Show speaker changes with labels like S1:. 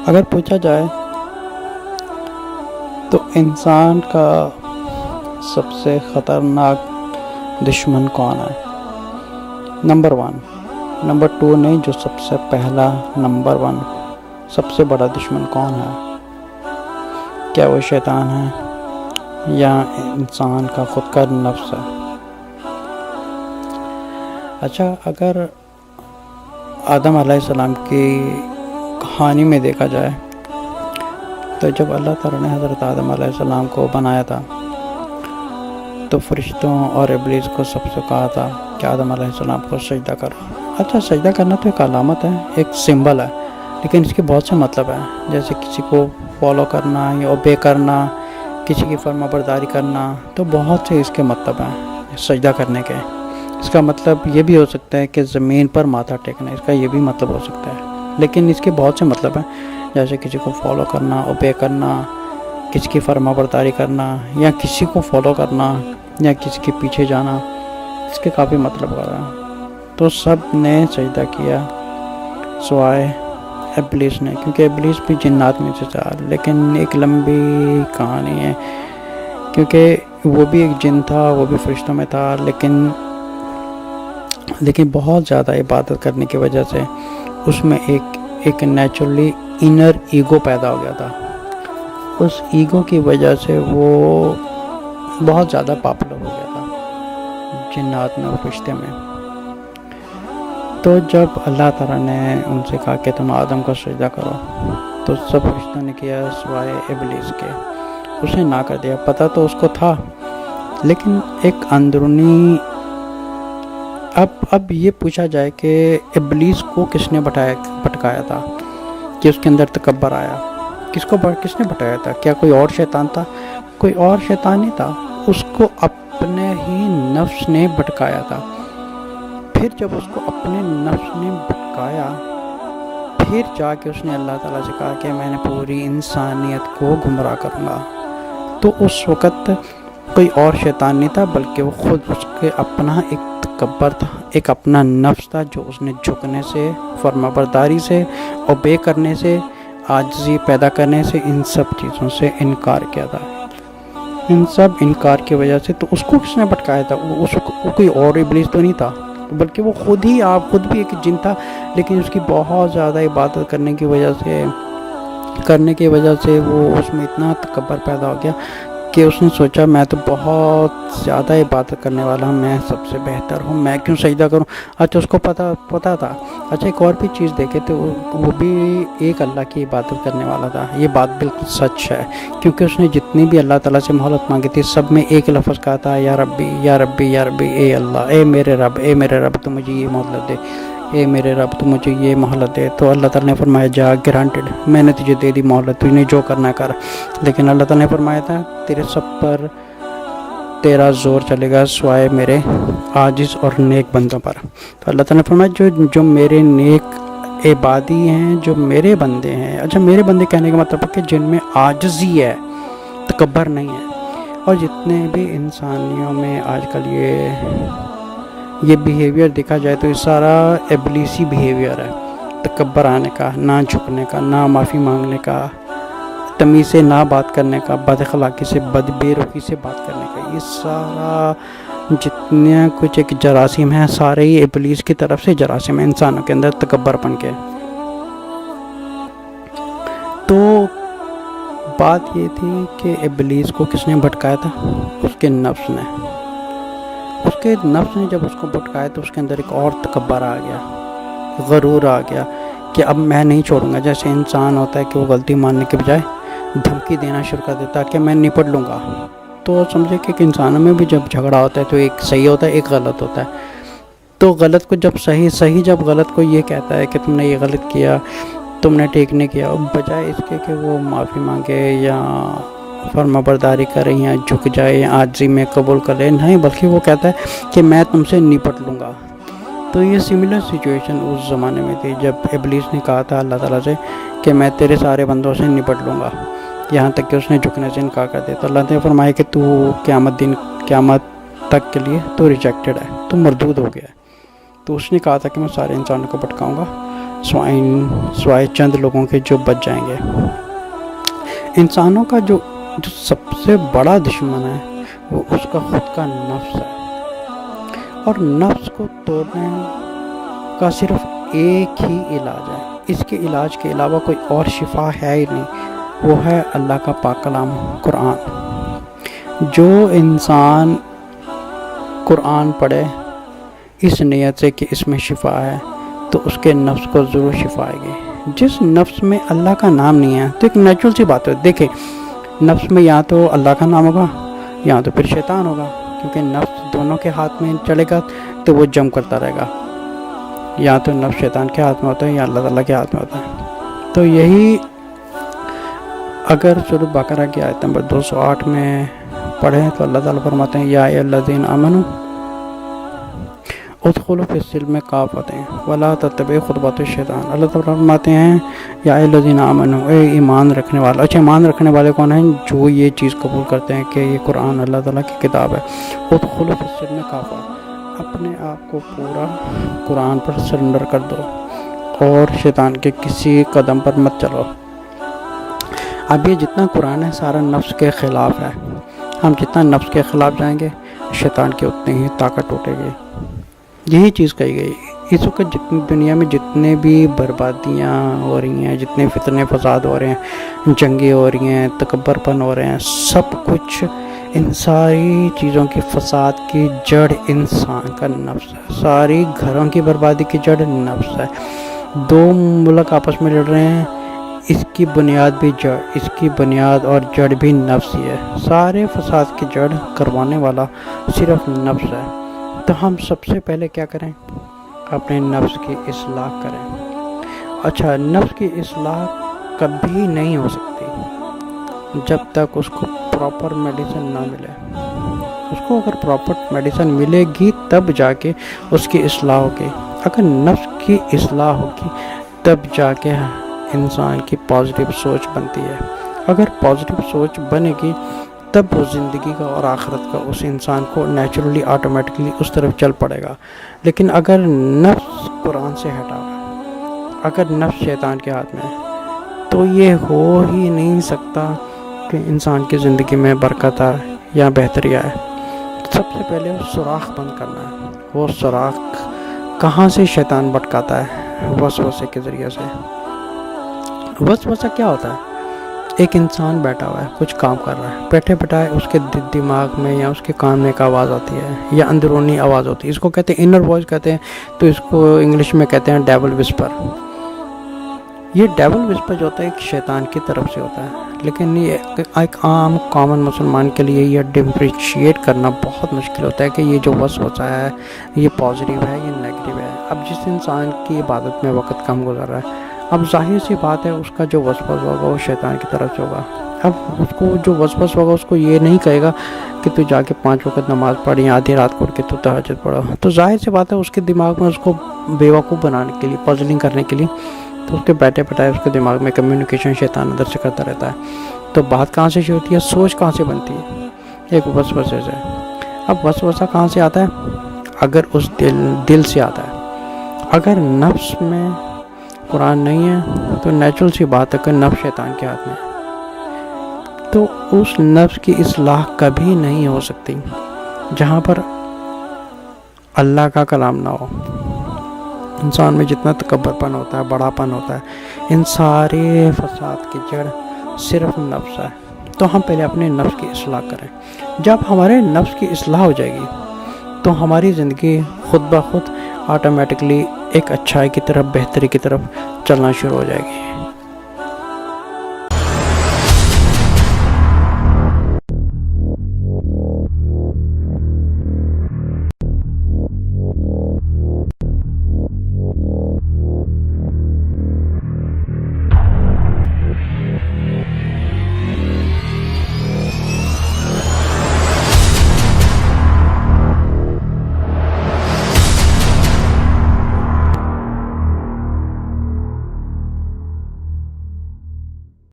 S1: اگر پوچھا جائے تو انسان کا سب سے خطرناک دشمن کون ہے؟ نمبر 1، نمبر 2 نہیں، جو سب سے پہلا نمبر 1 سب سے بڑا دشمن کون ہے؟ کیا وہ شیطان ہے یا انسان کا خود کا نفس ہے؟ اچھا، اگر آدم علیہ السلام کی کہانی میں دیکھا جائے تو جب اللہ تعالیٰ نے حضرت آدم علیہ السلام کو بنایا تھا تو فرشتوں اور ابلیس کو سب سے کہا تھا کہ آدم علیہ السلام کو سجدہ کرو۔ اچھا، سجدہ کرنا تو ایک علامت ہے، ایک سمبل ہے، لیکن اس کے بہت سے مطلب ہیں، جیسے کسی کو فالو کرنا یا اوبے کرنا، کسی کی فرما برداری کرنا، تو بہت سے اس کے مطلب ہیں سجدہ کرنے کے۔ اس کا مطلب یہ بھی ہو سکتا ہے کہ زمین پر ماتھا ٹیکنا، اس کا یہ بھی مطلب ہو سکتا ہے، لیکن اس کے بہت سے مطلب ہیں، جیسے کسی کو فالو کرنا، اوبے کرنا، کسی کی فرما برداری کرنا، یا کسی کو فالو کرنا، یا کسی کے پیچھے جانا، اس کے کافی مطلب ہو رہا ہے۔ تو سب نے سجدہ کیا سوائے ابلیس نے، کیونکہ ابلیس بھی جنات میں سے تھا، لیکن ایک لمبی کہانی ہے، کیونکہ وہ بھی ایک جن تھا، وہ بھی فرشتوں میں تھا، لیکن بہت زیادہ عبادت کرنے کی وجہ سے اس میں ایک نیچرلی انر ایگو پیدا ہو گیا تھا۔ اس ایگو کی وجہ سے وہ بہت زیادہ پاپولر ہو گیا تھا جنات میں اور فرشتے میں۔ تو جب اللہ تعالیٰ نے ان سے کہا کہ تم آدم کو سجدہ کرو، تو سب فرشتوں نے کیا سوائے ابلیس کے، اس نے نہ کر دیا۔ پتہ تو اس کو تھا، لیکن ایک اندرونی اب یہ پوچھا جائے کہ ابلیس کو کس نے بھٹکایا تھا کہ اس کے اندر تکبر آیا؟ کس نے بھٹکایا تھا؟ کیا کوئی اور شیطان تھا؟ کوئی اور شیطان نہیں تھا، اس کو اپنے ہی نفس نے بھٹکایا تھا۔ پھر جب اس کو اپنے نفس نے بھٹکایا، پھر جا کے اس نے اللہ تعالیٰ سے کہا کہ میں نے پوری انسانیت کو گمراہ کروں گا۔ تو اس وقت کوئی اور شیطان نہیں تھا، بلکہ وہ خود اس کے اپنا ایک تکبر تھا، ایک اپنا نفس تھا، جو اس نے جھکنے سے، فرما برداری سے، اوبے کرنے سے، عاجزی پیدا کرنے سے، ان سب چیزوں سے انکار کیا تھا۔ ان سب انکار کی وجہ سے تو اس کو کس نے بھٹکایا تھا؟ وہ کوئی اور ابلیس تو نہیں تھا، بلکہ وہ خود بھی ایک جن تھا، لیکن اس کی بہت زیادہ عبادت کرنے کی وجہ سے وہ اس میں اتنا تکبر پیدا ہو گیا کہ اس نے سوچا میں تو بہت زیادہ عبادت کرنے والا ہوں، میں سب سے بہتر ہوں، میں کیوں سجدہ کروں؟ اچھا، اس کو پتہ تھا۔ اچھا، ایک اور بھی چیز دیکھے تو وہ بھی ایک اللہ کی عبادت کرنے والا تھا۔ یہ بات بالکل سچ ہے، کیونکہ اس نے جتنی بھی اللہ تعالیٰ سے مہلت مانگی تھی، سب میں ایک لفظ کہا تھا، یا ربی یا ربی یا ربی، اے اللہ، اے میرے رب تو مجھے یہ مہلت دے، اے میرے رب تو مجھے یہ مہلت دے۔ تو اللہ تعالیٰ نے فرمایا جا، گرانٹڈ، میں نے تجھے دے دی مہلت، تجھے جو کرنا کر۔ لیکن اللہ تعالیٰ نے فرمایا تھا تیرے سب پر تیرا زور چلے گا سوائے میرے عاجز اور نیک بندوں پر۔ تو اللہ تعالیٰ نے فرمایا جو میرے نیک عبادی ہیں، جو میرے بندے ہیں۔ اچھا، میرے بندے کہنے کا مطلب ہے کہ جن میں عاجزی ہے، تکبر نہیں ہے۔ اور جتنے بھی انسانیوں میں آج کل یہ بیہیویئر دیکھا جائے تو یہ سارا ابلیسی بیہیویئر ہے، تکبر آنے کا، نہ جھکنے کا، نہ معافی مانگنے کا، تمیز سے نہ بات کرنے کا، بد اخلاقی سے، بے رخی سے بات کرنے کا، یہ سارا جتنا کچھ ایک جراثیم ہے، سارے ہی ابلیس کی طرف سے جراثیم ہے انسانوں کے اندر، تکبر پن کے۔ تو بات یہ تھی کہ ابلیس کو کس نے بھٹکایا تھا؟ اس کے نفس نے۔ اس کے نفس نے جب اس کو بھٹکایا تو اس کے اندر ایک اور تکبر آ گیا، غرور آ گیا کہ اب میں نہیں چھوڑوں گا۔ جیسے انسان ہوتا ہے کہ وہ غلطی ماننے کے بجائے دھمکی دینا شروع کر دیتا کہ میں نپٹ لوں گا۔ تو سمجھے کہ انسانوں میں بھی جب جھگڑا ہوتا ہے تو ایک صحیح ہوتا ہے، ایک غلط ہوتا ہے۔ تو غلط کو جب صحیح جب غلط کو یہ کہتا ہے کہ تم نے یہ غلط کیا، تم نے ٹھیک نہیں کیا، بجائے اس کے کہ وہ معافی مانگے یا فرما برداری کرے یا جھک جائے یا عاجزی میں قبول کر لے، نہیں، بلکہ وہ کہتا ہے کہ میں تم سے نپٹ لوں گا۔ تو یہ سملر سچویشن اس زمانے میں تھی جب ابلیس نے کہا تھا اللہ تعالیٰ سے کہ میں تیرے سارے بندوں سے نپٹ لوں گا، یہاں تک کہ اس نے جھکنے سے انکار کر دیا۔ تو اللہ نے فرمایا کہ تو قیامت تک کے لیے تو ریجیکٹڈ ہے، تو مردود ہو گیا ہے۔ تو اس نے کہا تھا کہ میں سارے انسانوں کو بھٹکاؤں گا، سوائے چند لوگوں کے جو بچ جائیں گے۔ انسانوں کا جو سب سے بڑا دشمن ہے وہ اس کا خود کا نفس ہے، اور نفس کو توڑنے کا صرف ایک ہی علاج ہے، اس کے علاج کے علاوہ کوئی اور شفا ہے ہی نہیں، وہ ہے اللہ کا پاک کلام قرآن۔ جو انسان قرآن پڑھے اس نیت سے کہ اس میں شفا ہے تو اس کے نفس کو ضرور شفا آئے گی۔ جس نفس میں اللہ کا نام نہیں ہے تو ایک نیچرل سی بات ہے، دیکھیں نفس میں یا تو اللہ کا نام ہوگا یا تو پھر شیطان ہوگا، کیونکہ نفس دونوں کے ہاتھ میں چلے گا تو وہ جم کرتا رہے گا، یا تو نفس شیطان کے ہاتھ میں ہوتا ہے یا اللہ تعالیٰ کے ہاتھ میں ہوتا ہے۔ تو یہی اگر سورۃ بقرہ کی آیت نمبر 208 میں پڑھیں تو اللہ تعالیٰ فرماتے ہیں یا ایھا الذین آمنوا ادخلوا فی السلم کافۃ ولا تتبعوا خطوات الشیطان۔ اللہ تعالیٰ فرماتے ہیں یا ایھا الذین آمنوا، اے ایمان رکھنے والے۔ اچھا ایمان رکھنے والے کون ہیں؟ جو یہ چیز قبول کرتے ہیں کہ یہ قرآن اللہ تعالیٰ کی کتاب ہے۔ ادخلوا فی السلم کافۃ، اپنے آپ کو پورا قرآن پر سرنڈر کر دو اور شیطان کے کسی قدم پر مت چلو۔ اب یہ جتنا قرآن ہے سارا نفس کے خلاف ہے، ہم جتنا نفس کے خلاف جائیں گے شیطان کی اتنی ہی طاقت ٹوٹے گی۔ یہی چیز کہی گئی۔ اس وقت جتنی دنیا میں جتنے بھی بربادیاں ہو رہی ہیں، جتنے فتنے فساد ہو رہے ہیں، جنگیں ہو رہی ہیں، تکبر پن ہو رہے ہیں، سب کچھ ان ساری چیزوں کی فساد کی جڑ انسان کا نفس ہے۔ ساری گھروں کی بربادی کی جڑ نفس ہے۔ دو ملک آپس میں لڑ رہے ہیں، اس کی بنیاد بھی جڑ، اس کی بنیاد اور جڑ بھی نفس ہی ہے۔ سارے فساد کی جڑ کروانے والا صرف نفس ہے۔ تو ہم سب سے پہلے کیا کریں؟ اپنے نفس کی اصلاح کریں۔ اچھا، نفس کی اصلاح کبھی نہیں ہو سکتی جب تک اس کو پراپر میڈیسن نہ ملے۔ اس کو اگر پراپر میڈیسن ملے گی تب جا کے اس کی اصلاح ہوگی۔ اگر نفس کی اصلاح ہوگی تب جا کے انسان کی پازیٹیو سوچ بنتی ہے۔ اگر پازیٹیو سوچ بنے گی تب وہ زندگی کا اور آخرت کا اس انسان کو نیچرلی آٹومیٹکلی اس طرف چل پڑے گا۔ لیکن اگر نفس قرآن سے ہٹا ہوا، اگر نفس شیطان کے ہاتھ میں ہے تو یہ ہو ہی نہیں سکتا کہ انسان کی زندگی میں برکت آئے یا بہتری آئے۔ سب سے پہلے وہ سوراخ بند کرنا ہے۔ وہ سوراخ کہاں سے شیطان بھٹکاتا ہے؟ وسوسے کے ذریعے سے۔ وسوسہ کیا ہوتا ہے؟ ایک انسان بیٹھا ہوا ہے، کچھ کام کر رہا ہے، بیٹھے بیٹھائے اس کے دماغ میں یا اس کے کان میں ایک آواز آتی ہے یا اندرونی آواز ہوتی ہے، اس کو کہتے ہیں انر وائس کہتے ہیں، تو اس کو انگلش میں کہتے ہیں ڈیول وسپر۔ یہ ڈیول وسپر جو ہوتا ہے ایک شیطان کی طرف سے ہوتا ہے، لیکن یہ ایک عام کامن مسلمان کے لیے یہ ڈفرینشیٹ کرنا بہت مشکل ہوتا ہے کہ یہ جو وسوسہ ہے یہ پازیٹیو ہے یہ نیگیٹو ہے۔ اب جس انسان کی عبادت میں وقت کم گزر رہا ہے، اب ظاہر سی بات ہے اس کا جو وسوسہ ہوگا وہ شیطان کی طرف سے ہوگا۔ اب اس کو جو وسوسہ ہوگا اس کو یہ نہیں کہے گا کہ تو جا کے 5 وقت نماز پڑھ یا آدھی رات کو اٹھ کے تو تہجد پڑھو، تو ظاہر سی بات ہے اس کے دماغ میں اس کو بیوقوف بنانے کے لیے، پزلنگ کرنے کے لیے، تو اس کے بیٹھے بیٹھائے اس کے دماغ میں کمیونیکیشن شیطان اندر سے کرتا رہتا ہے۔ تو بات کہاں سے شروع ہوتی ہے؟ سوچ کہاں سے بنتی ہے؟ ایک وسوسے سے۔ اب وسوسہ کہاں سے آتا ہے؟ اگر اس دل سے آتا ہے۔ اگر نفس میں قرآن نہیں ہے تو نیچرل سی بات ہے کہ نفس شیطان کے ہاتھ میں ہے، تو اس نفس کی اصلاح کبھی نہیں ہو سکتی جہاں پر اللہ کا کلام نہ ہو۔ انسان میں جتنا تکبر پن ہوتا ہے، بڑا پن ہوتا ہے، ان سارے فساد کی جڑ صرف نفس ہے۔ تو ہم پہلے اپنے نفس کی اصلاح کریں۔ جب ہمارے نفس کی اصلاح ہو جائے گی تو ہماری زندگی خود بخود آٹومیٹکلی ایک اچھائی کی طرف، بہتری کی طرف چلنا شروع ہو جائے گی۔